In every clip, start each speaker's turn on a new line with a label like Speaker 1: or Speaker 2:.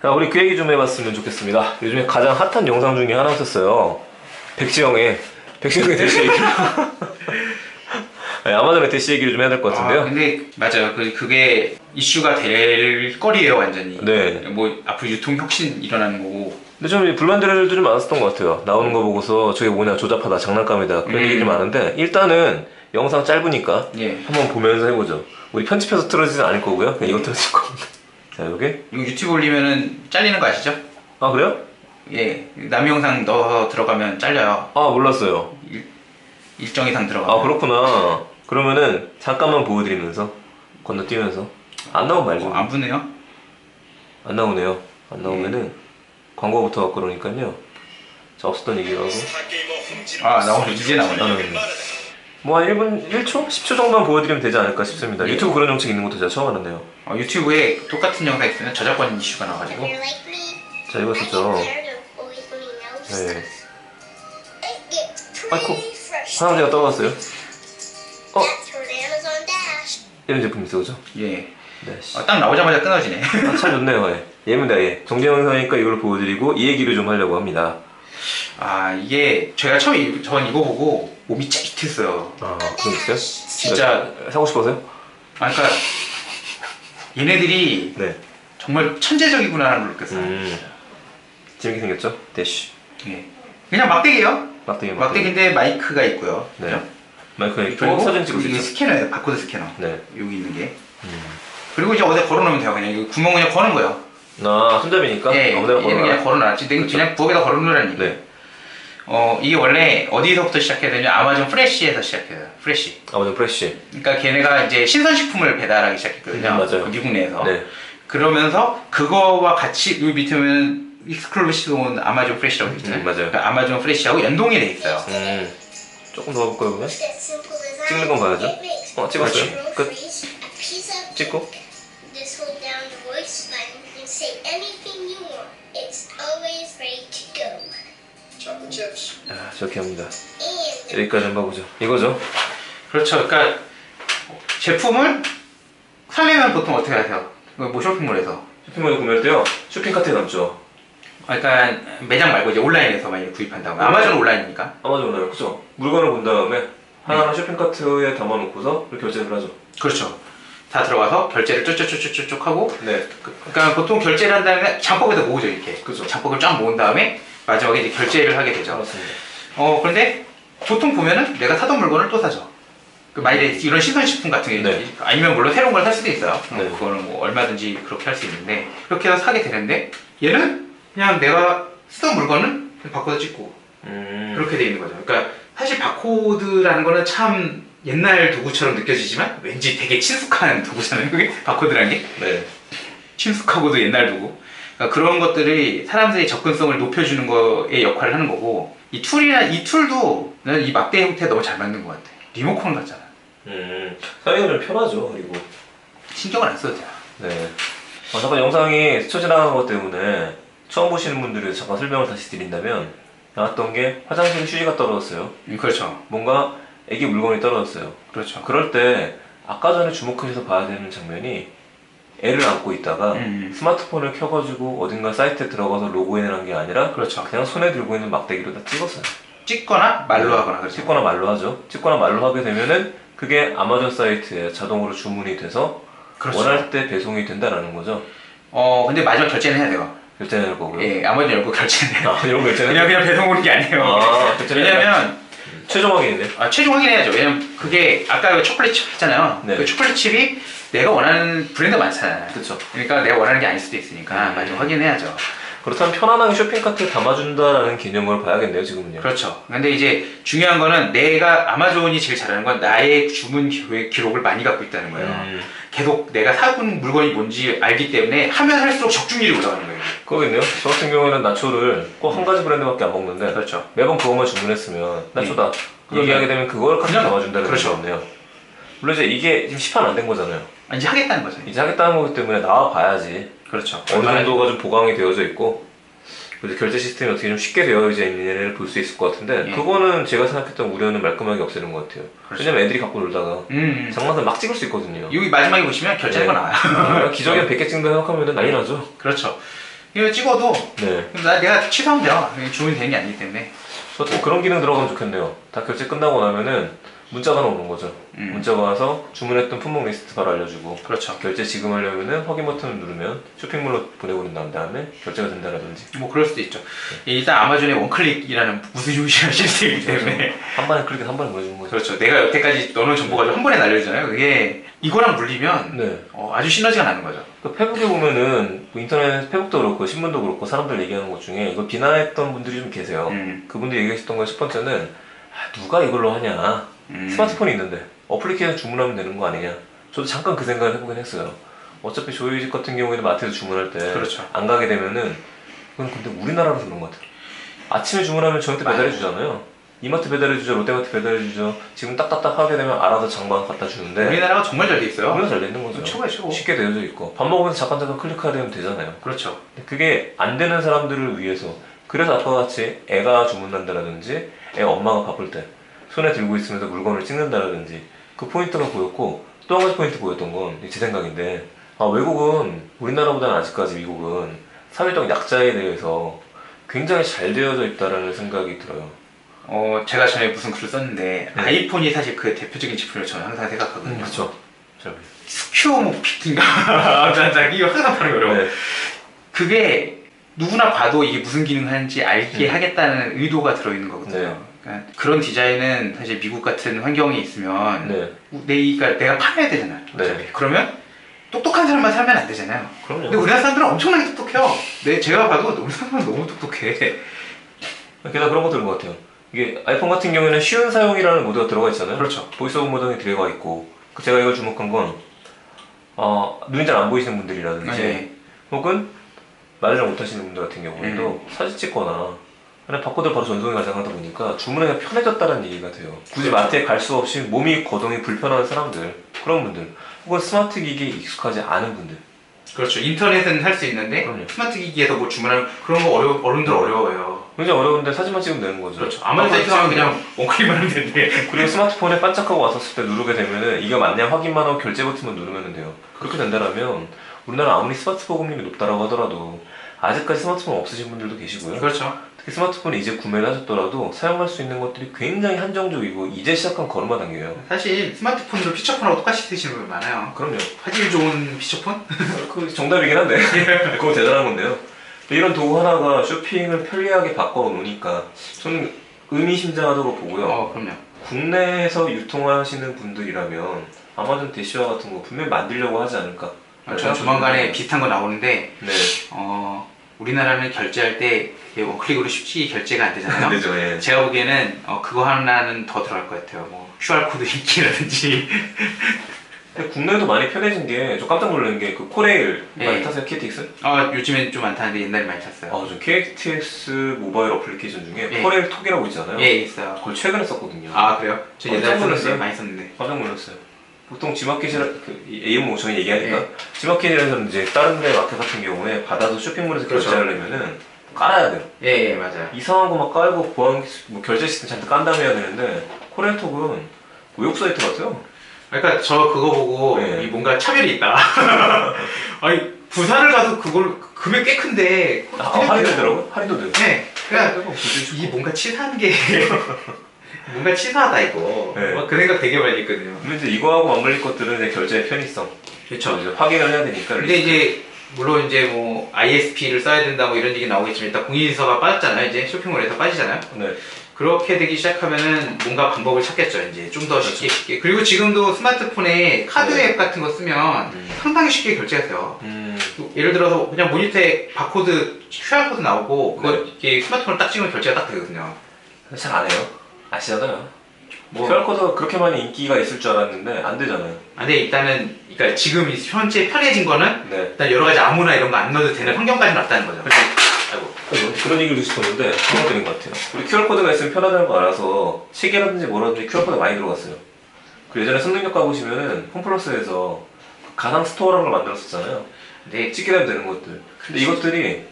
Speaker 1: 자, 우리 그 얘기 좀 해봤으면 좋겠습니다. 요즘에 가장 핫한 영상 중에 하나였었어요. 백지영의 대시 얘기를. 네, 아마존의 대시 얘기를 좀 해야 될 것 같은데요.
Speaker 2: 근데 맞아요. 그게 이슈가 될 거리예요, 완전히.
Speaker 1: 네.
Speaker 2: 뭐 앞으로 유통 혁신 일어나는 거고.
Speaker 1: 근데 좀 불만들도 좀 많았었던 것 같아요. 나오는 거 보고서 저게 뭐냐, 조잡하다, 장난감이다, 그런 얘기들이 많은데, 일단은 영상 짧으니까 한번 보면서 해보죠. 우리 편집해서 틀어지진 않을 거고요. 그냥 이거 틀어질 겁니다. 자, 요게
Speaker 2: 이거 유튜브 올리면은 잘리는 거 아시죠?
Speaker 1: 아, 그래요?
Speaker 2: 예, 남의 영상 넣어 들어가면 잘려요.
Speaker 1: 아, 몰랐어요.
Speaker 2: 일정 이상 들어가면.
Speaker 1: 아, 그렇구나. 그러면은 잠깐만 보여드리면서 건너뛰면서 안 나오면 말죠.
Speaker 2: 안 부네요?
Speaker 1: 안 나오네요. 안 나오면은 광고부터 갖고 그러니까요. 자, 없었던 얘기라고.
Speaker 2: 나오네. 이제 나오네.
Speaker 1: 뭐 한 1분, 1초? 10초 정도만 보여드리면 되지 않을까 싶습니다. 유튜브 그런 정책 있는 것도 제가 처음 알았네요.
Speaker 2: 유튜브에 똑같은 영상 있으면 저작권 이슈가 나와가지고.
Speaker 1: 자, 이거 썼죠. 네. 아이코, 할아버지가 떠왔어요. 이런 제품 있어, 그죠?
Speaker 2: 예.
Speaker 1: 네.
Speaker 2: 딱 나오자마자 끊어지네.
Speaker 1: 참 좋네요. 예. 얘입니다. 예. 정재영상이니까 이걸 보여드리고 이 얘기를 좀 하려고 합니다.
Speaker 2: 이게 제가 처음에 전 이거 보고 몸이 찌릿했어요.
Speaker 1: 그런 게 있어요?
Speaker 2: 진짜
Speaker 1: 사고 싶어서요?
Speaker 2: 그러니까 얘네들이
Speaker 1: 네.
Speaker 2: 정말 천재적이구나라는 걸 느꼈어요.
Speaker 1: 재밌게 생겼죠? 대쉬.
Speaker 2: 예. 그냥 막대기예요. 막대기인데 마이크가 있고요.
Speaker 1: 네.
Speaker 2: 그죠?
Speaker 1: 마이크가 있고 사진 찍을 수
Speaker 2: 이게
Speaker 1: 있죠?
Speaker 2: 스캐너예요. 바코드 스캐너.
Speaker 1: 네.
Speaker 2: 여기 있는 게. 그리고 이제 어디 걸어놓으면 돼요. 그냥 이 구멍 그냥 거는 거예요.
Speaker 1: 손잡이니까?
Speaker 2: 예,
Speaker 1: 아무데나
Speaker 2: 얘는 그냥 걸어놨지.
Speaker 1: 그렇죠.
Speaker 2: 그냥 부엌에다 걸어놓으라는 얘기예요.
Speaker 1: 네.
Speaker 2: 이게 원래 어디서부터 시작해야 되냐? 아마존 프레쉬에서 시작해요. 프레쉬.
Speaker 1: 아마존 프레쉬.
Speaker 2: 그러니까 걔네가 이제 신선식품을 배달하기 시작했거든요.
Speaker 1: 맞아요.
Speaker 2: 그 미국 내에서.
Speaker 1: 네.
Speaker 2: 그러면서 그거와 같이 여기 밑에 보면 익스클루시브 온 아마존 프레쉬라고 있잖아요.
Speaker 1: 맞아요.
Speaker 2: 그러니까 아마존 프레쉬하고 연동이 돼 있어요.
Speaker 1: 조금 더 가볼까요, 그러면? 찍는 건 봐야죠. 찍었어요.
Speaker 2: 그렇지.
Speaker 1: 끝. 찍고. 저렇게 합니다. 여기까지 한번 봐보죠. 이거죠?
Speaker 2: 그렇죠. 그러니까 제품을 살려면 보통 어떻게 하세요? 뭐 쇼핑몰에서.
Speaker 1: 쇼핑몰에 구매할 때요, 쇼핑카트에 담죠.
Speaker 2: 그러니까 매장 말고 이제 온라인에서 많이 구입한다고. 아마존 온라인이니까.
Speaker 1: 아마존 온라인, 그죠? 물건을 본 다음에 하나하나 쇼핑카트에 담아놓고서 결제를 하죠.
Speaker 2: 그렇죠. 다 들어가서 결제를 쭉쭉쭉쭉쭉 하고.
Speaker 1: 네.
Speaker 2: 그러니까 보통 결제를 한 다음에 장법에다 모으죠, 이렇게.
Speaker 1: 그죠.
Speaker 2: 장법을 쫙 모은 다음에 마지막에 이제 결제를 하게 되죠.
Speaker 1: 맞습니다.
Speaker 2: 그런데 보통 보면은 내가 사던 물건을 또 사죠. 만약에 이런 신선식품 같은 게 아니면 물론 새로운 걸 살 수도 있어요. 그거는 뭐 얼마든지 그렇게 할 수 있는데 그렇게 해서 사게 되는데 얘는 그냥 내가 쓰던 물건을 그냥 바코드 찍고 그렇게 돼 있는 거죠. 그러니까 사실 바코드라는 거는 참 옛날 도구처럼 느껴지지만 왠지 되게 친숙한 도구잖아요. 그게 바코드라는 게.
Speaker 1: 네.
Speaker 2: 친숙하고도 옛날 도구. 그러니까 그런 것들이 사람들의 접근성을 높여주는 거에 역할을 하는 거고 이 툴도 나는 이 막대 형태에 너무 잘 맞는 것 같아. 리모컨 같잖아.
Speaker 1: 사용이 좀 편하죠. 그리고
Speaker 2: 신경을 안 써도 돼요.
Speaker 1: 네. 잠깐 영상이 스쳐 지나간 것 때문에 처음 보시는 분들이 잠깐 설명을 다시 드린다면, 나왔던 게 화장실 휴지가 떨어졌어요.
Speaker 2: 그렇죠.
Speaker 1: 뭔가 애기 물건이 떨어졌어요.
Speaker 2: 그렇죠.
Speaker 1: 그럴 때 아까 전에 주목해서 봐야 되는 장면이, 애를 안고 있다가 스마트폰을 켜가지고 어딘가 사이트에 들어가서 로그인을 한 게 아니라,
Speaker 2: 그렇죠.
Speaker 1: 그냥 손에 들고 있는 막대기로 다 찍었어요.
Speaker 2: 찍거나 말로 하거나. 그렇죠.
Speaker 1: 찍거나 말로 하죠. 찍거나 말로 하게 되면은 그게 아마존 사이트에 자동으로 주문이 돼서
Speaker 2: 그렇죠.
Speaker 1: 원할 때 배송이 된다라는 거죠.
Speaker 2: 근데 마지막 결제는 해야 돼요.
Speaker 1: 결제는 할 거고요.
Speaker 2: 예, 아마존 열고 결제는 해요.
Speaker 1: 이런 거 결제는?
Speaker 2: 그냥 배송 오는 게 아니에요.
Speaker 1: 왜냐면 최종 확인인데. 최종
Speaker 2: 확인해야죠. 왜냐면 그게 아까 초콜릿 칩 했잖아요.
Speaker 1: 네.
Speaker 2: 그 초콜릿 칩이 내가 원하는 브랜드 많잖아요.
Speaker 1: 그렇죠.
Speaker 2: 그러니까 내가 원하는 게 아닐 수도 있으니까 마지막 확인해야죠.
Speaker 1: 그렇다면 편안하게 쇼핑카트에 담아준다라는 개념으로 봐야겠네요, 지금은요.
Speaker 2: 그렇죠. 근데 이제 중요한 거는 내가 아마존이 제일 잘하는 건 나의 주문 기록을 많이 갖고 있다는 거예요. 계속 내가 사본 물건이 뭔지 알기 때문에 하면 할수록 적중률이 올라가는 거예요.
Speaker 1: 그러겠네요. 저 같은 경우에는 나초를 꼭 한 가지 브랜드밖에 안 먹는데,
Speaker 2: 그렇죠.
Speaker 1: 매번 그것만 주문했으면 나초다 얘기하게 되면 그걸 그냥 담아준다는
Speaker 2: 그렇죠.
Speaker 1: 거네요. 물론 이제 이게 지금 시판 안 된 거잖아요.
Speaker 2: 이제 하겠다는 거죠.
Speaker 1: 이제 하겠다는 거기 때문에 나와 봐야지.
Speaker 2: 그렇죠.
Speaker 1: 어느 정도가 좀 보강이 되어져 있고, 그래서 결제 시스템이 어떻게 좀 쉽게 되어져 있는지를 볼 수 있을 것 같은데, 그거는 제가 생각했던 우려는 말끔하게 없애는 것 같아요.
Speaker 2: 그렇죠.
Speaker 1: 왜냐면 애들이 갖고 놀다가 장난감 막 찍을 수 있거든요.
Speaker 2: 여기 마지막에 보시면 결제한 거 나와요.
Speaker 1: 기저귀 100개 찍는다 생각하면 난리 나죠.
Speaker 2: 그렇죠. 이거 찍어도
Speaker 1: 네.
Speaker 2: 내가 취소하면 돼요. 주문이 되는 게 아니기 때문에.
Speaker 1: 저도 그런 기능 들어가면 좋겠네요. 다 결제 끝나고 나면은 문자가 오는 거죠. 문자가 와서 주문했던 품목 리스트 바로 알려주고.
Speaker 2: 그렇죠.
Speaker 1: 결제 지금 하려면은 확인 버튼을 누르면 쇼핑몰로 보내고 난 다음에 결제가 된다라든지.
Speaker 2: 뭐 그럴 수도 있죠. 네. 일단 아마존의 원클릭이라는 무수유시한 시스템이기 때문에
Speaker 1: 한 번에 클릭 한 번에 보내주는 거죠.
Speaker 2: 그렇죠. 내가 여태까지 넣어놓은 정보가 한 번에 날려주잖아요. 그게 이거랑 물리면
Speaker 1: 네.
Speaker 2: 아주 시너지가 나는 거죠.
Speaker 1: 그 페북에 보면은 뭐 인터넷 페북도 그렇고 신문도 그렇고 사람들 얘기하는 것 중에 이거 비난했던 분들이 좀 계세요. 그분들이 얘기하셨던 건 첫 번째는 누가 이걸로 하냐. 스마트폰이 있는데 어플리케이션 주문하면 되는 거 아니냐. 저도 잠깐 그 생각을 해보긴 했어요. 어차피 저희 집 같은 경우에는 마트에서 주문할 때 안
Speaker 2: 그렇죠.
Speaker 1: 가게 되면은 그건 근데 우리나라라서 그런 것 같아요. 아침에 주문하면 저한테 배달해 주잖아요. 이마트 배달해 주죠, 롯데마트 배달해 주죠. 지금 딱딱딱 하게 되면 알아서 장만 갖다 주는데
Speaker 2: 우리나라가 정말 잘 돼 있어요.
Speaker 1: 우리나라 잘 돼 있는 거죠.
Speaker 2: 최고야 최고.
Speaker 1: 쉽게 되어져 있고 밥 먹으면서 잠깐 클릭하면 되잖아요.
Speaker 2: 그렇죠.
Speaker 1: 그게 안 되는 사람들을 위해서 그래서 아까 같이 애가 주문한다라든지 애 엄마가 바쁠 때 손에 들고 있으면서 물건을 찍는다라든지 그 포인트가 보였고 또 한 가지 포인트 보였던 건 제 생각인데 외국은 우리나라보다는 아직까지 미국은 사회적 약자에 대해서 굉장히 잘 되어져 있다라는 생각이 들어요.
Speaker 2: 제가 전에 무슨 글을 썼는데 네. 아이폰이 사실 그 대표적인 제품을 저는 항상 생각하거든요.
Speaker 1: 그렇죠.
Speaker 2: 스퀘어목 피트인가? 이거 항상 발음이 어려워. 네. 그게 누구나 봐도 이게 무슨 기능을 하는지 알게 하겠다는 의도가 들어있는 거거든요. 네. 그러니까 그런 디자인은 사실 미국 같은 환경에 있으면 내가 팔아야 되잖아요.
Speaker 1: 네.
Speaker 2: 그러면 똑똑한 사람만 살면 안 되잖아요.
Speaker 1: 그럼요.
Speaker 2: 근데 우리나라 사람들은 엄청나게 똑똑해요. 제가 봐도 우리 사람들은 너무 똑똑해.
Speaker 1: 게다가 그런 것도 그런 것 같아요. 이게 아이폰 같은 경우에는 쉬운 사용이라는 모드가 들어가 있잖아요.
Speaker 2: 그렇죠.
Speaker 1: 보이스 오버 모드가 들어가 있고 제가 이걸 주목한 건 눈이 잘 안 보이시는 분들이라든지 혹은 말을 잘 못하시는 분들 같은 경우에도 사진 찍거나 그냥 바코드를 바로 전송에 가져가다 보니까 주문하기가 편해졌다는 얘기가 돼요. 굳이 마트에 갈 수 없이 몸이 거동이 불편한 사람들 그런 분들 혹은 스마트 기기에 익숙하지 않은 분들
Speaker 2: 그렇죠. 인터넷은 할 수 있는데
Speaker 1: 그럼요.
Speaker 2: 스마트 기기에서 뭐 주문하는 그런 거 어른들 어려워요.
Speaker 1: 굉장히 어려운데 사진만 찍으면 되는 거죠.
Speaker 2: 그렇죠. 아무리 사이트하면 그냥 원클릭만 하면 되는데
Speaker 1: 그리고 스마트폰에 반짝하고 왔었을 때 누르게 되면은 이게 맞냐 확인만 하고 결제 버튼만 누르면 돼요. 그렇게 된다면 우리나라 아무리 스마트 보급률이 높다라고 하더라도 아직까지 스마트폰 없으신 분들도 계시고요.
Speaker 2: 그렇죠.
Speaker 1: 특히 스마트폰을 이제 구매를 하셨더라도 사용할 수 있는 것들이 굉장히 한정적이고 이제 시작한 걸음마 단계예요.
Speaker 2: 사실 스마트폰으로 피처폰하고 똑같이 쓰시는 분들 많아요.
Speaker 1: 그럼요.
Speaker 2: 화질 좋은 피처폰?
Speaker 1: 그 정답이긴 한데 그거 대단한 건데요. 이런 도구 하나가 쇼핑을 편리하게 바꿔놓으니까 저는 의미심장하다고 보고요.
Speaker 2: 그럼요.
Speaker 1: 국내에서 유통하시는 분들이라면 아마존 대시와 같은 거 분명히 만들려고 하지 않을까.
Speaker 2: 저는 조만간에 비슷한 거 나오는데
Speaker 1: 네.
Speaker 2: 우리나라는 결제할 때 원클릭으로 쉽게 결제가 안 되잖아요.
Speaker 1: 되죠, 예.
Speaker 2: 제가 보기에는 그거 하나는 더 들어갈 것 같아요. 뭐 QR코드 인기라든지.
Speaker 1: 국내에도 많이 편해진 게 좀 깜짝 놀란 게 그 코레일 많이 타세요? KTX?
Speaker 2: 요즘엔 좀 안 타는데 옛날에 많이 탔어요.
Speaker 1: 저 KTX 모바일 어플리케이션 중에 코레일 톡이라고 있잖아요.
Speaker 2: 예, 있어요.
Speaker 1: 그걸 최근에 썼거든요.
Speaker 2: 아, 그래요? 저 옛날에
Speaker 1: 썼는데
Speaker 2: 많이 썼는데.
Speaker 1: 깜짝 놀랐어요. 보통 지마켓이라 AM 저희 얘기하니까 지마켓이라서는 이제 다른 데 마켓 같은 경우에 받아서 쇼핑몰에서 결제하려면은 깔아야 돼요.
Speaker 2: 예, 맞아요.
Speaker 1: 이상한 거 막 깔고 보안 결제 시스템 잔뜩 깐 다음에 해야 되는데 코레일톡은 의혹 사이트 같아요.
Speaker 2: 그러니까 저 그거 보고 뭔가 차별이 있다. 아니 부산을 가서 그걸 금액 꽤 큰데
Speaker 1: 할인되더라고요? 할인도 되고.
Speaker 2: 네. 그냥 이 뭔가 치사한 게 뭔가 치사하다 이거. 그 생각 되게 많이 했거든요.
Speaker 1: 근데 이제 이거하고 맞물릴 것들은 이제 결제의 편의성.
Speaker 2: 그렇죠.
Speaker 1: 이제 확인을 해야 되니까.
Speaker 2: 근데 이제 물론 이제 뭐 ISP를 써야 된다 뭐 이런 얘기 나오겠지만 일단 공인인증서가 빠졌잖아요. 이제 쇼핑몰에서 빠지잖아요.
Speaker 1: 네.
Speaker 2: 그렇게 되기 시작하면은 뭔가 방법을 찾겠죠. 이제 좀 더 쉽게. 그리고 지금도 스마트폰에 카드 앱 같은 거 쓰면 상당히 쉽게 결제가 돼요. 예를 들어서 그냥 모니터에 바코드, QR코드 나오고 그거 이렇게 스마트폰을 딱 찍으면 결제가 딱 되거든요.
Speaker 1: 잘 안 해요. 아시잖아요. QR코드가 그렇게 많이 인기가 있을 줄 알았는데 안 되잖아요.
Speaker 2: 근데 일단은 그러니까 지금 현재 편해진 거는 일단 여러 가지 아무나 이런 거 안 넣어도 되는 환경까지 왔다는 거죠.
Speaker 1: 그런 얘기를 듣고 싶었는데 그런 것들인 것 같아요. 우리 QR코드가 있으면 편하다는 거 알아서 시계라든지 뭐라든지 QR코드가 많이 들어갔어요. 그리고 예전에 성능력 가보시면은 홈플러스에서 가상 스토어라는 걸 만들었었잖아요. 근데 찍게 되면 되는 것들. 근데 이것들이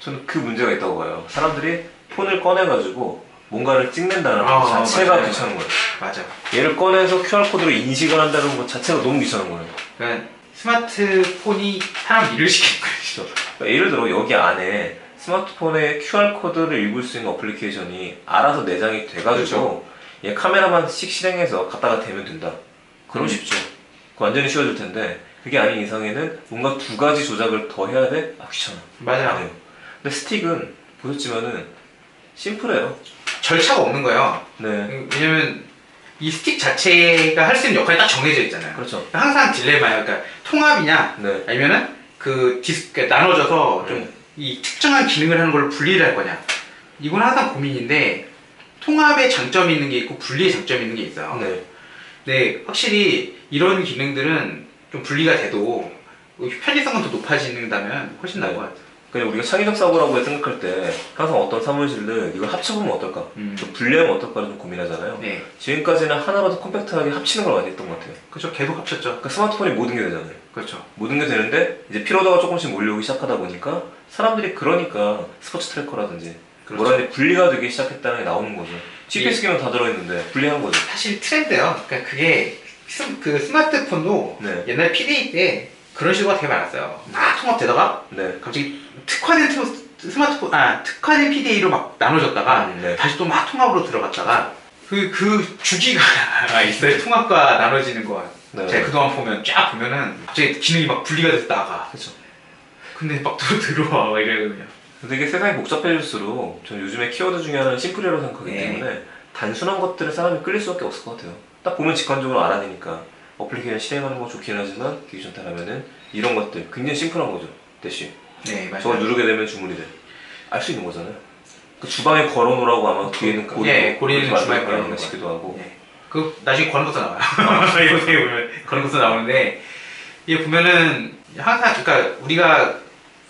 Speaker 1: 저는 그 문제가 있다고 봐요. 사람들이 폰을 꺼내가지고 뭔가를 찍는다는 것 자체가 귀찮은 거예요.
Speaker 2: 맞아.
Speaker 1: 얘를 꺼내서 QR코드로 인식을 한다는 것 자체가 너무 귀찮은 거예요.
Speaker 2: 그러니까 스마트폰이 사람 일을 시키는 거죠.
Speaker 1: 그러니까 예를 들어 여기 안에 스마트폰의 QR코드를 읽을 수 있는 어플리케이션이 알아서 내장이 돼가지고 얘 카메라만씩 실행해서 갖다가 대면 된다. 그럼 쉽죠. 완전히 쉬워질 텐데 그게 아닌 이상에는 뭔가 두 가지 조작을 더 해야 돼? 아 귀찮아.
Speaker 2: 맞아요.
Speaker 1: 안 해요. 근데 스틱은 보셨지만은 심플해요.
Speaker 2: 절차가 없는 거예요.
Speaker 1: 네.
Speaker 2: 왜냐면 이 스틱 자체가 할 수 있는 역할이 딱 정해져 있잖아요.
Speaker 1: 그렇죠.
Speaker 2: 항상 딜레마예요. 그러니까 통합이냐,
Speaker 1: 네.
Speaker 2: 아니면은 그 나눠져서 좀 이 특정한 기능을 하는 걸로 분리를 할 거냐. 이건 항상 고민인데 통합의 장점이 있는 게 있고 분리의 장점이 있는 게 있어요.
Speaker 1: 네.
Speaker 2: 네, 확실히 이런 기능들은 좀 분리가 돼도 편리성은 더 높아진다면 훨씬 나은 것 같아요.
Speaker 1: 그냥 우리가 창의적 사고라고 생각할 때 항상 어떤 사무실을 이걸 합쳐보면 어떨까, 좀 분리하면 어떨까를 좀 고민하잖아요.
Speaker 2: 네.
Speaker 1: 지금까지는 하나로 더 컴팩트하게 합치는 걸 많이 했던 것 같아요.
Speaker 2: 그렇죠. 계속 합쳤죠.
Speaker 1: 그러니까 스마트폰이 모든 게 되잖아요.
Speaker 2: 그렇죠.
Speaker 1: 모든 게 되는데 이제 피로도가 조금씩 몰려오기 시작하다 보니까 사람들이 그러니까 스포츠 트래커라든지
Speaker 2: 그렇죠.
Speaker 1: 뭐라든지 분리가 되기 시작했다는 게 나오는 거죠. GPS 기능 다 들어있는데 분리한 거죠.
Speaker 2: 사실 트렌드예요. 그러니까 그게 그 스마트폰도
Speaker 1: 네.
Speaker 2: 옛날 PDA 때 그런 식으로 되게 많았어요. 막 통합되다가
Speaker 1: 네.
Speaker 2: 갑자기 특화된 PDA로 막 나눠졌다가
Speaker 1: 네.
Speaker 2: 다시 또 막 통합으로 들어갔다가 그 주기가 있어요. 통합과 나눠지는 거.
Speaker 1: 네.
Speaker 2: 제가 그동안 보면 쫙 보면은 갑자기 기능이 막 분리가 돼서 나가.
Speaker 1: 그렇죠.
Speaker 2: 근데 막 또 들어와 막 이러거든요.
Speaker 1: 근데 이게 세상이 복잡해질수록 저는 요즘에 키워드 중에 하나는 심플이라고 생각하기
Speaker 2: 네.
Speaker 1: 때문에 단순한 것들을 사람이 끌릴 수밖에 없을 것 같아요. 딱 보면 직관적으로 알아내니까 어플리케이션 실행하는 거 좋긴 하지만 기기 좋다라면은 이런 것들 굉장히 심플한 거죠. 대시.
Speaker 2: 네, 맞아요.
Speaker 1: 저걸 누르게 되면 주문이 돼. 알 수 있는 거잖아요. 그 주방에 걸어놓으라고 아마 뒤에는
Speaker 2: 고리는 주방에
Speaker 1: 걸어놓는가 싶기도 하고.
Speaker 2: 네. 그 나중에 그런 것도 나와요. 이거 보면 그런 것도 나오는데 이게 보면은 항상 그러니까 우리가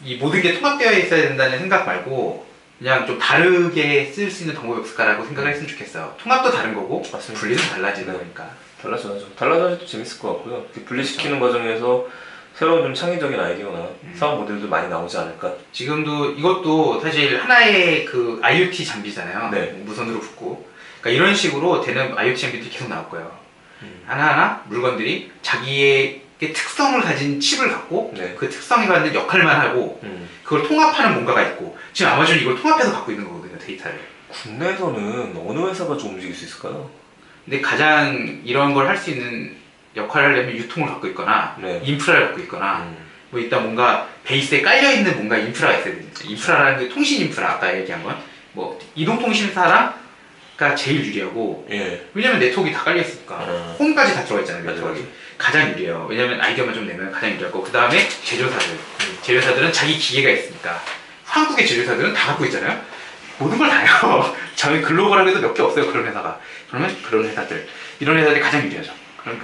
Speaker 2: 이 모든 게 통합되어 있어야 된다는 생각 말고 그냥 좀 다르게 쓸 수 있는 방법이 없을까라고 생각을 했으면 좋겠어요. 통합도 다른 거고
Speaker 1: 맞습니다.
Speaker 2: 분리는 달라지는 거니까.
Speaker 1: 달라져야죠. 달라져도 재밌을 것 같고요. 분리시키는 과정에서 새로운 좀 창의적인 아이디어나 사업 모델도 많이 나오지 않을까.
Speaker 2: 지금도 이것도 사실 하나의 그 IoT 장비잖아요.
Speaker 1: 네.
Speaker 2: 무선으로 붙고. 그러니까 이런 식으로 되는 IoT 장비들이 계속 나올 거예요. 하나하나 물건들이 자기의 특성을 가진 칩을 갖고
Speaker 1: 네.
Speaker 2: 그 특성에 맞는 역할만 하고 그걸 통합하는 뭔가가 있고 지금 아마존이 이걸 통합해서 갖고 있는 거거든요. 데이터를.
Speaker 1: 국내에서는 어느 회사가 좀 움직일 수 있을까요?
Speaker 2: 근데 가장 이런 걸 할 수 있는 역할을 하려면 유통을 갖고 있거나
Speaker 1: 네.
Speaker 2: 인프라를 갖고 있거나 뭐 일단 뭔가 베이스에 깔려있는 뭔가 인프라가 있어야 되죠. 인프라라는 게 통신 인프라 아까 얘기한 건 뭐 이동통신사랑가 제일 유리하고
Speaker 1: 예.
Speaker 2: 왜냐면 네트워크가 다 깔려있으니까 홈까지 다 들어가 있잖아요. 네트워크. 가장 유리해요. 왜냐면 아이디어만 좀 내면 가장 유리하고 그 다음에 제조사들 제조사들은 자기 기계가 있으니까 한국의 제조사들은 다 갖고 있잖아요. 모든 걸 다 해요. 저희 글로벌한 데도 몇 개 없어요. 그런 회사가. 그러면 그런 회사들 이런 회사들이 가장 유리하죠.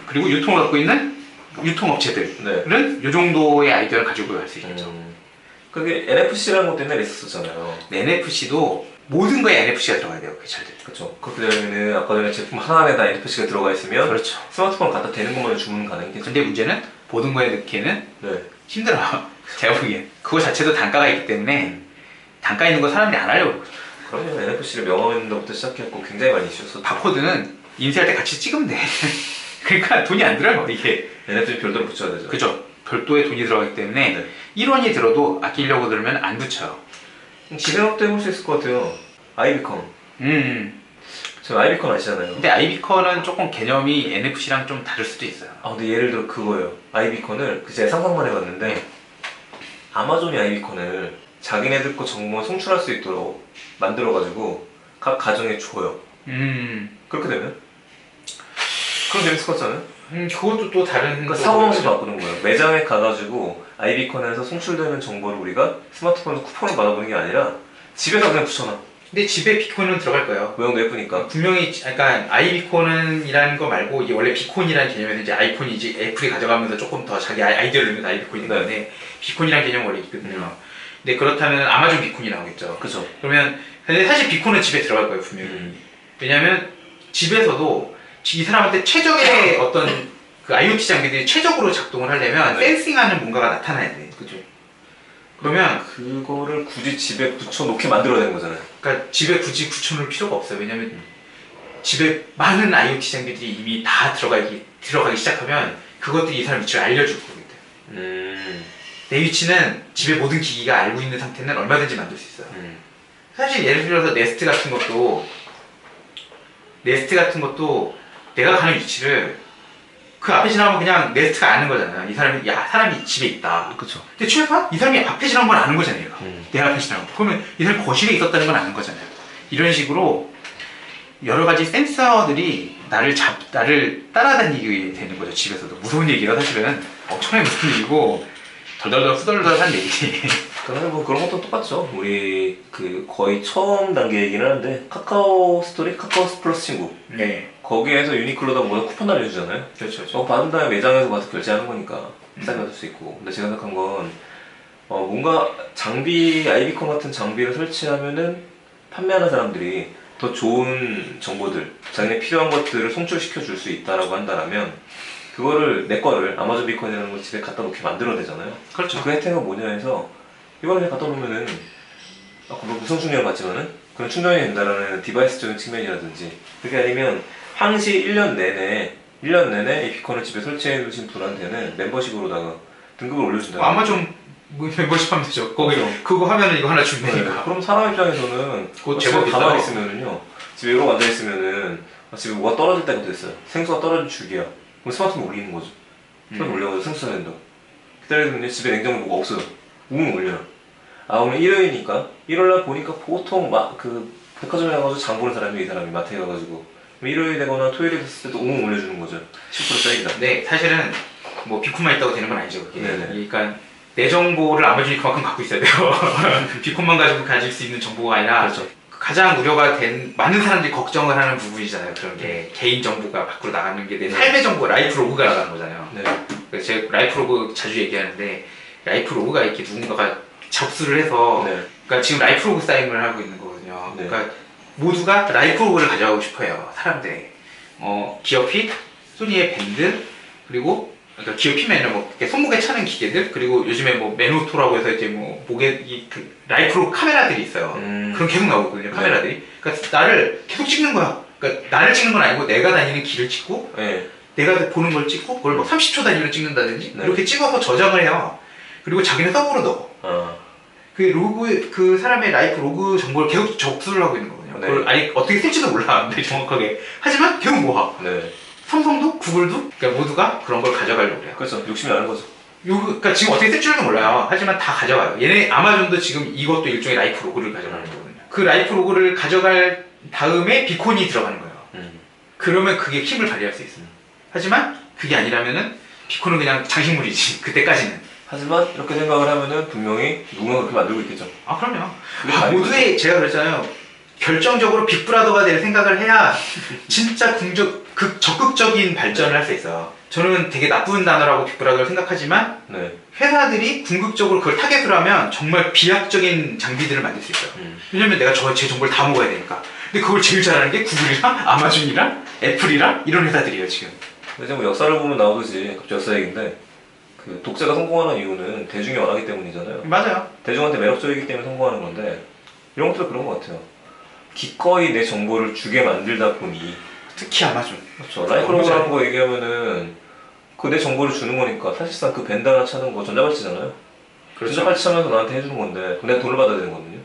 Speaker 2: 그리고 유통을 갖고 있는 유통업체들은 이 정도의 아이디어를 가지고 할 수 있겠죠.
Speaker 1: 그게 NFC라는 것도 옛날에 있었잖아요.
Speaker 2: NFC도 모든 거에 NFC가 들어가야 돼요. 그게 잘 돼요.
Speaker 1: 그렇죠. 그렇게 되면은 아까 전에 제품 하나 안에다 NFC가 들어가 있으면
Speaker 2: 그렇죠.
Speaker 1: 스마트폰 갖다 대는 것만 주문 가능하겠죠.
Speaker 2: 근데 문제는 모든 거에 넣기에는
Speaker 1: 네.
Speaker 2: 힘들어요. 제가 보기엔. 그거 자체도 단가가 있기 때문에 단가 있는 거 사람들이 안 하려고 그러거든요.
Speaker 1: 그럼요. NFC를 명함하는 것부터 시작해갖고 굉장히 많이 이슈였었죠.
Speaker 2: 바코드는 인쇄할 때 같이 찍으면 돼. 그러니까 돈이 안 들어요. 이게.
Speaker 1: NFC 별도로 붙여야 되죠.
Speaker 2: 그죠. 별도의 돈이 들어가기 때문에 1원이 들어도 아끼려고 그러면 안 붙여요.
Speaker 1: 기능업도 해볼 수 있을 것 같아요. 아이비컨. 저 아이비컨 아시잖아요.
Speaker 2: 근데 아이비컨은 조금 개념이 NFC랑 좀 다를 수도 있어요.
Speaker 1: 근데 예를 들어 그거예요. 아이비컨을 제가 상상만 해봤는데 아마존이 아이비컨을 자기네들 거 정보만 송출할 수 있도록 만들어가지고 각 가정에 줘요. 그렇게 되면? 그럼 재밌을 것 같잖아요?
Speaker 2: 그것도 또 다른
Speaker 1: 그러니까 사고방식 바꾸는 거예요. 매장에 가가지고 아이비컨에서 송출되는 정보를 우리가 스마트폰에서 쿠폰을 받아보는 게 아니라 집에서 그냥 붙여놔.
Speaker 2: 근데 집에 비콘은 들어갈 거예요.
Speaker 1: 모양도 예쁘니까.
Speaker 2: 분명히 약간 아이비콘이라는 거 말고 이게 원래 비콘이라는 개념에서 이제 아이폰이 이제 애플이 가져가면서 조금 더 자기 아이디어를 내면서 아이비콘이 된 건데 비콘이라는 개념은 원래 있거든요. 근데 그렇다면 아마존 비콘이 나오겠죠.
Speaker 1: 그죠.
Speaker 2: 그러면 근데 사실 비콘은 집에 들어갈 거예요 분명히. 왜냐면 집에서도 이 사람한테 최적의 어떤 그 IoT 장비들이 최적으로 작동을 하려면 센싱하는 뭔가가 나타나야 돼. 그죠? 그러면
Speaker 1: 그거를 굳이 집에 붙여놓게 만들어야 되는 거잖아요.
Speaker 2: 그러니까 집에 굳이 붙여놓을 필요가 없어요. 왜냐면 집에 많은 IoT 장비들이 이미 다 들어가기 시작하면 그것들이 이 사람 위치를 알려줄 거거든요. 내 위치는 집의 모든 기기가 알고 있는 상태는 얼마든지 만들 수 있어요. 사실 예를 들어서 네스트 같은 것도 내가 가는 위치를 그 앞에 지나가면 그냥 네스트가 아는 거잖아요. 이 사람이, 사람이 집에 있다.
Speaker 1: 그쵸.
Speaker 2: 근데 최소한 이 사람이 앞에 지나간 건 아는 거잖아요. 내 앞에 지나간 거. 그러면 이 사람이 거실에 있었다는 건 아는 거잖아요. 이런 식으로 여러 가지 센서들이 나를 따라다니게 되는 거죠. 집에서도. 무서운 얘기가 사실은 엄청나게 무서운 얘기고 덜덜덜 후덜덜한 얘기지.
Speaker 1: 그러면 뭐 그런 것도 똑같죠. 우리 그 거의 처음 단계이긴 하는데 카카오 스토리, 카카오 플러스 친구.
Speaker 2: 네.
Speaker 1: 거기에서 유니클로다 뭐다 쿠폰 날려주잖아요.
Speaker 2: 그렇죠.
Speaker 1: 받은 다음에 매장에서 가서 결제하는 거니까 비싸게 받을 수 있고. 근데 제가 생각한 건 뭔가 장비, 아이비콘 같은 장비를 설치하면은 판매하는 사람들이 더 좋은 정보들, 자기네 필요한 것들을 송출시켜 줄 수 있다라고 한다면 그거를 내 거를 아마존 비콘이라는 걸 집에 갖다 놓게 만들어야 되잖아요.
Speaker 2: 그렇죠.
Speaker 1: 그 혜택은 뭐냐 해서 이거를 갖다 놓으면은 뭐 무선 충전 같지만은 그런 충전이 된다라는 디바이스적인 측면이라든지 그게 아니면 항시 1년 내내 이 비콘을 집에 설치해 두신 분한테는 멤버십으로다가 등급을 올려준다.
Speaker 2: 아마존 멤버십 하면 되죠. 거기 그거 하면은 이거 하나 주면 되니까.
Speaker 1: 그럼 사람 입장에서는
Speaker 2: 그거 제법
Speaker 1: 가만히 있으면은요. 집에 이러고 앉아 있으면은 집에 뭐가 떨어질 때가 됐어요. 생수가 떨어진 주기야. 그럼 스마트폰 올리는 거죠. 스마트폰 올려가지고 생수가 된다. 기다리면 집에 냉장고가 없어요. 우웅 올려요. 오늘 일요일이니까 일요일날 보니까 보통 그 백화점에 가가지고 장 보는 사람이 이 사람이 마트에 가가지고 일요일이 되거나 토요일이 됐을 때도 우웅 올려주는 거죠. 10% 짜리다.
Speaker 2: 네, 사실은 뭐 비콘만 있다고 되는 건 아니죠. 그게. 그러니까 내 정보를 아마존이 그만큼 갖고 있어야 돼요. 비콘만 가지고 가질 수 있는 정보가 아니라
Speaker 1: 그렇죠.
Speaker 2: 가장 우려가 된 많은 사람들이 걱정을 하는 부분이잖아요. 그런 게 개인 정보가 밖으로 나가는 게 내 삶의 정보, 라이프 로그가 나가는 거잖아요.
Speaker 1: 네.
Speaker 2: 그래서 제가 라이프 로그 자주 얘기하는데 라이프 로그가 이렇게 누군가가 접수를 해서 그러니까 지금 라이프 로그 사인을 하고 있는 거거든요. 그러니까 모두가 라이프 로그를 가져가고 싶어요. 사람들이. 기어핏, 소니의 밴드, 그리고 그러니까 기어핏면은 뭐 손목에 차는 기계들, 그리고 요즘에 뭐 메노토라고 해서 이제 뭐 목에 그 라이프 로그 카메라들이 있어요. 그런 계속 나오거든요. 카메라들이. 그러니까 나를 계속 찍는 거야. 그러니까 나를 찍는 건 아니고 내가 다니는 길을 찍고 내가 보는 걸 찍고 그걸 막 30초 단위로 찍는다든지 이렇게 찍어서 저장을 해요. 그리고 자기네 서버로 넣어. 그 사람의 라이프 로그 정보를 계속 접수를 하고 있는 거거든요. 그걸 아니 어떻게 쓸지도 몰라. 근데 정확하게. 하지만 계속 모아. 삼성도 구글도 그러니까 모두가 그런 걸 가져가려고 해요.
Speaker 1: 그렇죠. 욕심이 나는 거죠.
Speaker 2: 그러니까 지금 어떻게 쓸 줄도 몰라요. 하지만 다 가져가요. 얘네 아마존도 지금 이것도 일종의 라이프 로그를 가져가는 거거든요. 그 라이프 로그를 가져갈 다음에 비콘이 들어가는 거예요. 그러면 그게 힘을 발휘할 수 있어요. 하지만 그게 아니라면은 비콘은 그냥 장식물이지. 그때까지는.
Speaker 1: 하지만 이렇게 생각을 하면은 분명히 누군가 그렇게 만들고 있겠죠.
Speaker 2: 그럼요. 모두의 제가 그랬잖아요. 결정적으로 빅브라더가 될 생각을 해야 진짜 적극적인 발전을 할 수 있어요. 저는 되게 나쁜 단어라고 빅브라더를 생각하지만 회사들이 궁극적으로 그걸 타겟으로 하면 정말 비약적인 장비들을 만들 수 있어요. 왜냐면 내가 제 정보를 다 먹어야 되니까. 근데 그걸 제일 잘하는 게 구글이랑 아마존이랑 애플이랑 이런 회사들이에요 지금.
Speaker 1: 근데 뭐 역사를 보면 나오듯이 갑자기 역사 얘기인데 그 독재가 성공하는 이유는 대중이 원하기 때문이잖아요.
Speaker 2: 맞아요.
Speaker 1: 대중한테 매력적이기 때문에 성공하는 건데 이런 것도 그런 것 같아요. 기꺼이 내 정보를 주게 만들다 보니
Speaker 2: 특히 아마존.
Speaker 1: 그렇죠. 라이프로그라는 거 얘기하면은 그 내 정보를 주는 거니까 사실상 그 밴드 하나 차는 거 전자발찌잖아요. 그렇죠. 전자발찌 차면서 나한테 해주는 건데 내가 돈을 받아야 되는 거거든요.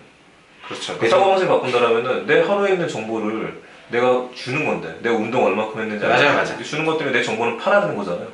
Speaker 1: 그렇죠. 그 사고방식 바꾼다라면은 내 하루에 있는 정보를 내가 주는 건데 내가 운동 얼마큼 했는지
Speaker 2: 맞아요.
Speaker 1: 주는 것 때문에 내 정보는 팔아야 되는 거잖아요.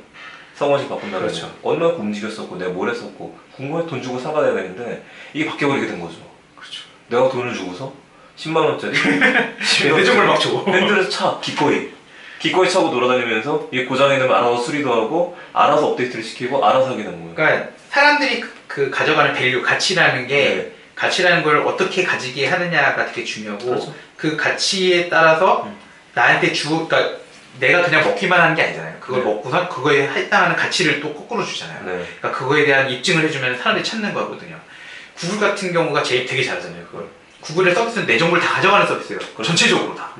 Speaker 1: 사고방식 바꾼다면
Speaker 2: 그렇죠.
Speaker 1: 얼마큼 움직였었고 내가 뭘 했었고 궁금해 돈 주고 사가야 되는데 이게 바뀌어버리게 된 거죠. 그렇죠. 내가 돈을 주고서 10만원짜리
Speaker 2: 대중을 막 줘.
Speaker 1: 밴드를 차 기꺼이 차고 돌아다니면서 이게 고장이 되면 알아서 수리도 하고 알아서 업데이트를 시키고 알아서 하게 되는 거예요.
Speaker 2: 그러니까 사람들이 그 가져가는 밸류 가치라는 게 가치라는 걸 어떻게 가지게 하느냐가 되게 중요하고
Speaker 1: 그렇죠.
Speaker 2: 그 가치에 따라서 나한테 그러니까 내가 그냥 먹기만 하는 게 아니잖아요. 그걸 먹고서 그거에 해당하는 가치를 또 거꾸로 주잖아요. 그러니까 그거에 대한 입증을 해주면 사람들이 찾는 거거든요. 구글 같은 경우가 되게 잘하잖아요. 그걸. 구글의 서비스는 내 정보를 다 가져가는 서비스예요. 그렇죠. 전체적으로 다.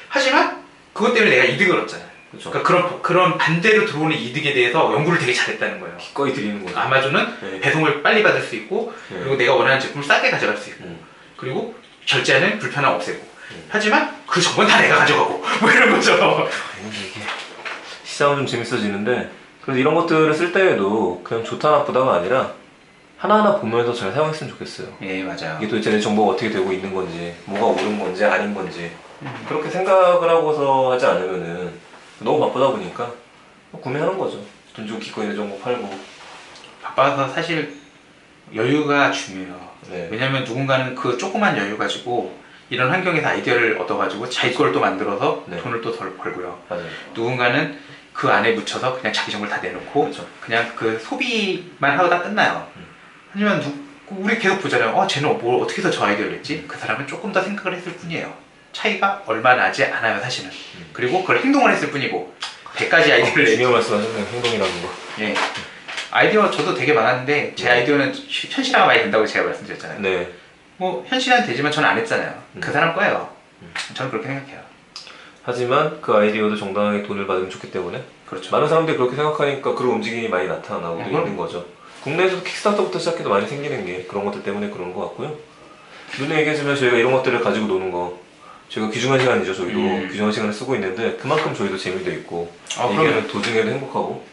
Speaker 2: 하지만 그것 때문에 내가 이득을 얻잖아요. 그렇죠. 그러니까 그런 반대로 들어오는 이득에 대해서 연구를 되게 잘했다는 거예요.
Speaker 1: 기꺼이 드리는 거죠.
Speaker 2: 아마존은 배송을 빨리 받을 수 있고 그리고 내가 원하는 제품을 싸게 가져갈 수 있고 그리고 결제하는 불편함 없애고 하지만 그 정보는 다 내가 가져가고 뭐 이런 거죠.
Speaker 1: 시장은 좀 재밌어지는데 그래서 이런 것들을 쓸 때에도 그냥 좋다 나쁘다가 아니라 하나하나 보면서 잘 사용했으면 좋겠어요.
Speaker 2: 예, 맞아요.
Speaker 1: 이게 도대체 내 정보가 어떻게 되고 있는 건지, 뭐가 옳은 건지 아닌 건지 그렇게 생각을 하고서 하지 않으면은 너무 바쁘다 보니까 구매하는 거죠. 돈 주고 기꺼이 정보 팔고.
Speaker 2: 바빠서 사실 여유가 중요해요.
Speaker 1: 네.
Speaker 2: 왜냐면 누군가는 그 조그만 여유 가지고 이런 환경에서 아이디어를 얻어가지고 자기 걸 또 만들어서
Speaker 1: 네.
Speaker 2: 돈을 또 덜 벌고요.
Speaker 1: 맞아요.
Speaker 2: 누군가는 그 안에 묻혀서 그냥 자기 정보를 다 내놓고
Speaker 1: 그렇죠.
Speaker 2: 그냥 그 소비만 하다 끝나요. 하지만 우리 계속 보잖아요. 쟤는 뭘 어떻게 해서 저 아이디어를 냈지? 그 사람은 조금 더 생각을 했을 뿐이에요. 차이가 얼마 나지 않아요, 사실은. 그리고 그걸 행동을 했을 뿐이고 100가지 아이디어를
Speaker 1: 중요한 말씀하셨네요. 행동이라는 거.
Speaker 2: 예. 아이디어 저도 되게 많았는데 제 아이디어는 현실화가 많이 된다고 제가 말씀드렸잖아요.
Speaker 1: 네.
Speaker 2: 뭐 현실화는 되지만 저는 안 했잖아요. 그 사람 거예요. 저는 그렇게 생각해요.
Speaker 1: 하지만 그 아이디어도 정당하게 돈을 받으면 좋기 때문에
Speaker 2: 그렇죠.
Speaker 1: 많은 사람들이 그렇게 생각하니까 그런 움직임이 많이 나타나고 있는 거죠. 국내에서도 킥스타터부터 시작해도 많이 생기는 게 그런 것들 때문에 그런 것 같고요. 눈에 얘기해주면 저희가 이런 것들을 가지고 노는 거 저희가 귀중한 시간이죠. 저희도 귀중한 시간을 쓰고 있는데 그만큼 저희도 재미도 있고 얘기하는 도중에도 행복하고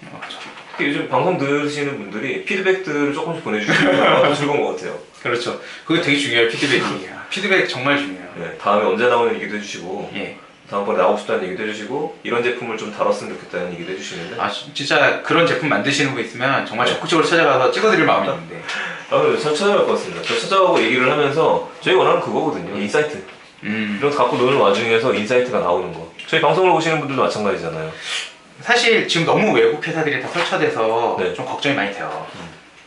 Speaker 1: 요즘 방송 들으시는 분들이 피드백들을 조금씩 보내주시면 아주 즐거운 것 같아요.
Speaker 2: 그렇죠. 그거 되게 중요해요. 피드백이. 피드백 정말 중요해요.
Speaker 1: 네, 다음에 언제 나오는 얘기도 해주시고
Speaker 2: 예.
Speaker 1: 다음번에 나오고 싶다는 얘기도 해주시고 이런 제품을 좀 다뤘으면 좋겠다는 얘기도 해주시는데
Speaker 2: 진짜 그런 제품 만드시는 분 있으면 정말 적극적으로 찾아가서 찍어드릴 마음이 있는데
Speaker 1: 저 찾아갈 것 같습니다. 저 찾아가고 얘기를 하면서 저희 원하는 그거거든요. 인사이트. 이런 거 갖고 노는 와중에서 인사이트가 나오는 거. 저희 방송을 보시는 분들도 마찬가지잖아요.
Speaker 2: 사실 지금 너무 외국 회사들이 다 설쳐돼서
Speaker 1: 네.
Speaker 2: 좀 걱정이 많이 돼요.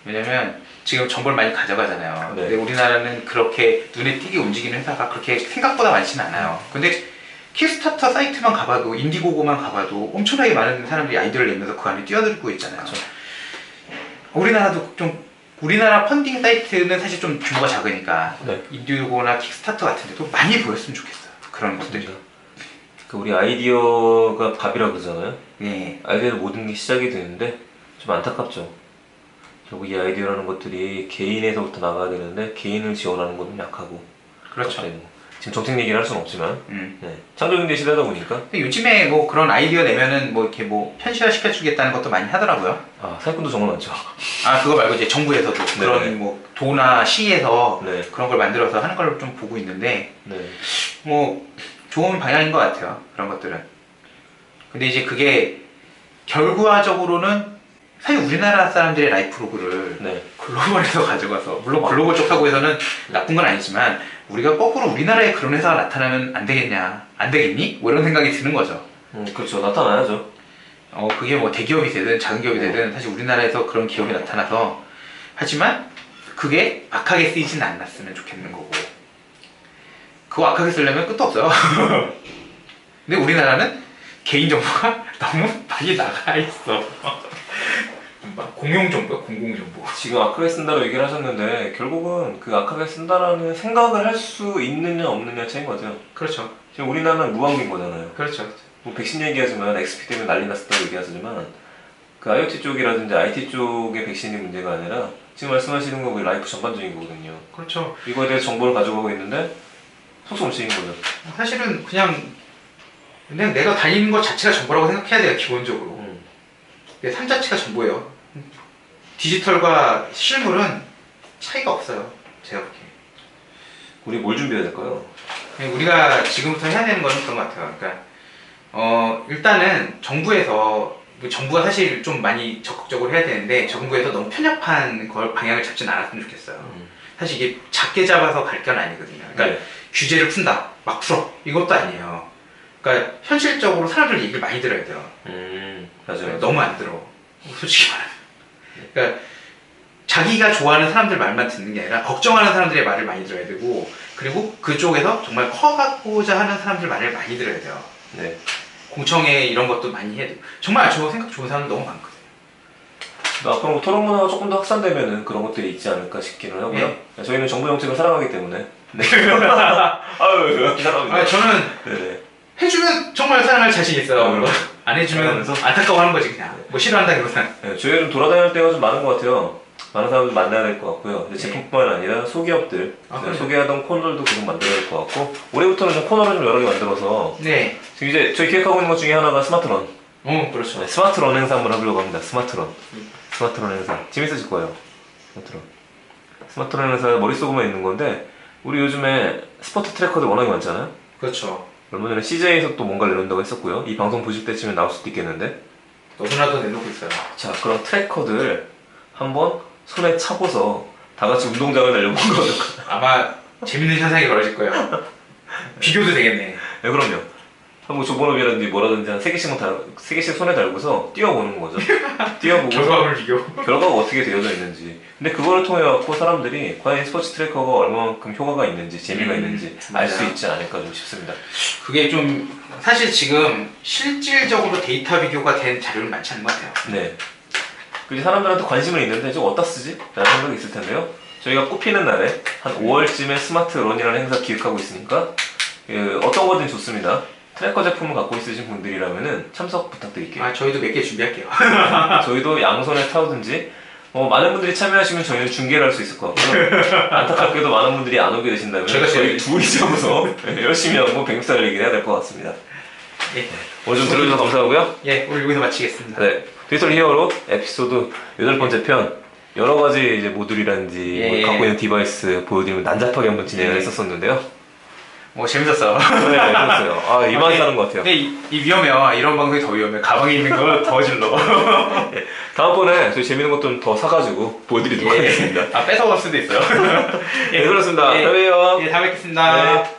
Speaker 2: 왜냐면 지금 정보를 많이 가져가잖아요.
Speaker 1: 네.
Speaker 2: 근데 우리나라는 그렇게 눈에 띄게 움직이는 회사가 그렇게 생각보다 많지는 않아요. 근데 킥스타터 사이트만 가봐도 인디고고만 가봐도 엄청나게 많은 사람들이 아이디어를 내면서 그 안에 뛰어들고 있잖아요. 그렇죠. 우리나라도 좀 우리나라 펀딩 사이트는 사실 좀 규모가 작으니까
Speaker 1: 네.
Speaker 2: 인디고고나 킥스타터 같은 데도 많이 보였으면 좋겠어요. 그런 것들이.
Speaker 1: 그 우리 아이디어가 밥이라 그러잖아요.
Speaker 2: 네.
Speaker 1: 아이디어는 모든 게 시작이 되는데 좀 안타깝죠. 결국 이 아이디어라는 것들이 개인에서부터 나가야 되는데 개인을 지원하는 것은 약하고.
Speaker 2: 그렇죠.
Speaker 1: 지금 정책 얘기를 할 수는 없지만 네. 창조경제 시대다 보니까.
Speaker 2: 근데 요즘에 뭐 그런 아이디어 내면은 뭐 이렇게 뭐 현실화 시켜주겠다는 것도 많이 하더라고요.
Speaker 1: 사기꾼도 정말 많죠.
Speaker 2: 그거 말고 이제 정부에서도 그런 뭐 도나 시에서 그런 걸 만들어서 하는 걸 좀 보고 있는데 뭐 좋은 방향인 것 같아요. 그런 것들은. 근데 이제 그게 결과적으로는 사실 우리나라 사람들의 라이프로그를 글로벌에서 가져가서 물론 글로벌 쪽하고 해서는 나쁜 건 아니지만 우리가 거꾸로 우리나라에 그런 회사가 나타나면 안 되겠냐 안 되겠니? 뭐 이런 생각이 드는 거죠.
Speaker 1: 그렇죠. 나타나야죠.
Speaker 2: 그게 뭐 대기업이 되든 작은 기업이 되든 사실 우리나라에서 그런 기업이 나타나서 하지만 그게 악하게 쓰이진 않았으면 좋겠는 거고 그거 악하게 쓰려면 끝도 없어요. 근데 우리나라는 개인정보가 너무 많이 나가 있어. 공용정보야, 공공정보.
Speaker 1: 지금 악하게 쓴다고 얘기를 하셨는데 결국은 그 악하게 쓴다라는 생각을 할 수 있느냐 없느냐 차이인 것 같아요.
Speaker 2: 그렇죠.
Speaker 1: 지금 우리나라는 무방비인 거잖아요.
Speaker 2: 그렇죠.
Speaker 1: 뭐 백신 얘기하지만 XP 때문에 난리 났었다고 얘기하지만 그 IoT 쪽이라든지 IT 쪽의 백신이 문제가 아니라 지금 말씀하시는 거 라이프 전반적인 거거든요.
Speaker 2: 그렇죠.
Speaker 1: 이거에 대해서 정보를 가져가고 있는데 속수무책인 거죠.
Speaker 2: 사실은 그냥 내가 다니는 것 자체가 정보라고 생각해야 돼요, 기본적으로. 내 삶 자체가 정보예요. 디지털과 실물은 차이가 없어요, 제가 보기에.
Speaker 1: 우리 뭘 준비해야 될까요?
Speaker 2: 우리가 지금부터 해야 되는 거는 그런 것 같아요. 그러니까 일단은 정부가 사실 좀 많이 적극적으로 해야 되는데 정부에서 너무 편협한 걸 방향을 잡진 않았으면 좋겠어요. 사실 이게 작게 잡아서 갈 건 아니거든요. 그러니까 규제를 푼다, 막 풀어 이것도 아니에요. 그러니까 현실적으로 사람들 얘기를 많이 들어야 돼요.
Speaker 1: 맞아요.
Speaker 2: 너무 안 들어. 솔직히 말하면. 그러니까 자기가 좋아하는 사람들 말만 듣는 게 아니라 걱정하는 사람들의 말을 많이 들어야 되고 그리고 그쪽에서 정말 커가고자 하는 사람들 말을 많이 들어야 돼요.
Speaker 1: 네.
Speaker 2: 공청회 이런 것도 많이 해야 되고 정말 생각 좋은 사람 너무 많거든요.
Speaker 1: 앞으로 뭐 토론 문화가 조금 더 확산되면은 그런 것들이 있지 않을까 싶기는 하고요. 저희는 정부 정책을 사랑하기 때문에. 네. 아유, 기사랍니다.
Speaker 2: 저는 해주면 정말 사랑할 자신 있어요. 안 해주면 안타까워하는 거지 그냥. 뭐 싫어한다기보다는.
Speaker 1: 네, 저희가 좀 돌아다닐 때가 좀 많은 것 같아요. 많은 사람들 만나야 될 것 같고요. 제품뿐만 아니라 소기업들 소개하던 코너들도 계속 만들어야 될 것 같고 올해부터는 좀 코너를 좀 여러 개 만들어서 지금 이제 저희 기획하고 있는 것 중에 하나가 스마트런.
Speaker 2: 그렇죠.
Speaker 1: 네, 스마트런 행사 한번 하려고 합니다. 스마트런 행사 재밌으실 거예요. 스마트런. 스마트론 회사 머릿속에만 있는 건데 우리 요즘에 스포츠 트래커들 워낙에 많잖아요.
Speaker 2: 그렇죠.
Speaker 1: 얼마 전에 CJ에서 또 뭔가를 내놓는다고 했었고요. 이 방송 보실 때쯤에 나올 수도 있겠는데
Speaker 2: 너무나도 내놓고 있어요.
Speaker 1: 자, 그럼 트래커들 한번 손에 차고서 다 같이 운동장을 달려보는 거 어떨까?
Speaker 2: 아마 재밌는 현상이 벌어질 거예요. 비교도 되겠네.
Speaker 1: 네, 그럼요. 한번 조본업이라든지 뭐라든지 한 3개씩 손에 달고서 뛰어보는 거죠. 뛰어보고
Speaker 2: 결과물 비교.
Speaker 1: 결과가 어떻게 되어져 있는지. 근데 그거를 통해 갖고 사람들이 과연 스포츠 트래커가 얼마만큼 효과가 있는지 재미가 있는지 알 수 있지 않을까 좀 싶습니다.
Speaker 2: 그게 좀 사실 지금 실질적으로 데이터 비교가 된 자료는 많지 않은 것 같아요.
Speaker 1: 네. 그 사람들한테 관심은 있는데 좀 어디다 쓰지? 라는 생각이 있을 텐데요. 저희가 꼽히는 날에 한 5월쯤에 스마트런이라는 행사 기획하고 있으니까 어떤 거든 좋습니다. 트래커 제품을 갖고 있으신 분들이라면 참석 부탁드릴게요.
Speaker 2: 저희도 몇 개 준비할게요.
Speaker 1: 저희도 양손에 타오든지 많은 분들이 참여하시면 저희는 중계를 할 수 있을 것 같고요. 안타깝게도 많은 분들이 안 오게 되신다면 저희 둘이 잡아서 열심히 하고 뱅살 얘기를 해야 될 것 같습니다.
Speaker 2: 예.
Speaker 1: 오늘 좀 들어주셔서 감사하고요.
Speaker 2: 예, 오늘 여기서 마치겠습니다.
Speaker 1: 네, 디지털 히어로 에피소드 8번째 편 여러 가지 이제 모듈이라든지 갖고 있는 디바이스 보여드리면 난잡하게 한번 진행을 했었었는데요.
Speaker 2: 재밌었어.
Speaker 1: 네, 재밌었어요. 이만 사는 것 같아요.
Speaker 2: 근데 이 위험해요. 이런 방송이 더 위험해. 가방에 있는 거 더 질러.
Speaker 1: 네, 다음번에 저희 재밌는 것 좀 더 사가지고 보여드리도록 하겠습니다.
Speaker 2: 뺏어갈 수도 있어요.
Speaker 1: 네, 그렇습니다. 다음에 봬요.
Speaker 2: 다음에 뵙겠습니다.
Speaker 1: 네.